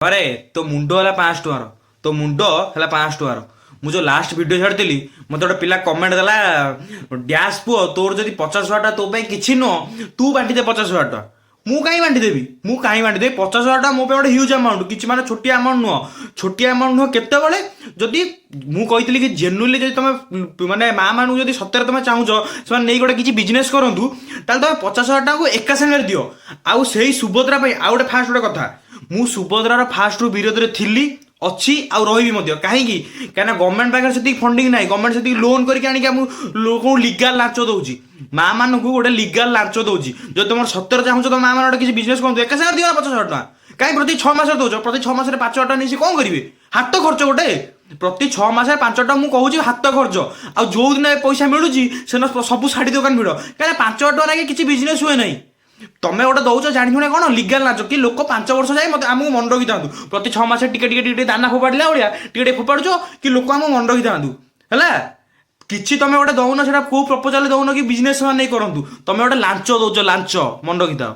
अरे तो मुंड है 500 टकर तो मुंड है 500 टकर ମୁଁ ଯେଉଁ ଲାଷ୍ଟ ଭିଡ଼ିଓ ଛାଡ଼ିଥିଲି ମୋତେ ଗୋଟେ ପିଲା କମେଣ୍ଟ ଦେଲା ଡ୍ୟାସ୍ ପୁଅ ତୋର ଯଦି 50,000 ଟଙ୍କା ତୋ ପାଇଁ କିଛି ନୁହଁ ତୁ ବାଣ୍ଟିଦେ 50,000 ଟଙ୍କା। ମୁଁ କାହିଁ ବାଣ୍ଟିଦେବି 50,000 ଟଙ୍କା ମୋ ପାଇଁ ଗୋଟେ ହ୍ୟୁଜ୍ ଆମାଉଣ୍ଟ କିଛି ମାନେ ଛୋଟିଆ ଆମାଉଣ୍ଟ ନୁହଁ। ଛୋଟିଆ ଆମାଉଣ୍ଟ ନୁହଁ କେତେବେଳେ ଯଦି ମୁଁ କହିଥିଲି କି ଜେନୁଇନଲି ଯଦି ତମେ ମାନେ ମାଆ ମାନଙ୍କୁ ଯଦି ସତରେ ତମେ ଚାହୁଁଛ ସେମାନେ ନେଇ ଗୋଟେ କିଛି ବିଜନେସ୍ କରନ୍ତୁ ତାହେଲେ ତମେ 50,000 ଟଙ୍କାକୁ ଏକା ସାଙ୍ଗରେ ଦିଅ। ଆଉ ସେଇ ସୁଭଦ୍ରା ପାଇଁ ଆଉ ଗୋଟେ ଫାଷ୍ଟ ଗୋଟେ କଥା ମୁଁ ସୁଭଦ୍ରାର ଫାଷ୍ଟରୁ ବିରୋଧରେ ଥିଲି अच्छी आउ रही कहीं गवर्नमेंट पाखे से फंडिंग ना गवर्नमेंट से लोन करके आनिक लोक लिगाल लाच दूसरी माँ मान गोटे लिगाल लाच दूसरी जो तुम सतर चाहूँ तो माँ मान किसी बिजनेस करूँ एक साथ दियो 50,000 टका कहीं प्रति 6 मास दौर प्रति 6 मास 5,000 टका नहीं कौन करेंगे हाथ खर्च गोटे प्रति 6 मास 5 टका मुझे कहूँ हाथ खर्च आ जो दिन पैसा मिलूँ से सब शाढ़ी दुकान भिड़ कहीं 5,000 टका किसी बिजनेस हुए ना तमें गोटे दौच जाणी शुणे कौन लिगाल नाच कि लोक 5 वर्ष जाए मत आमको मन रखी था प्रति 6 मास टे दाना फोपाड़ा भाया टे फोपाड़ कि लोक आम मन रखी था है कि तुम गोटे दौन से कौ प्रपोजाल दौन कि बिजनेस नहीं करूँ तुम गोटे लांच दौच लांच मन रखी था।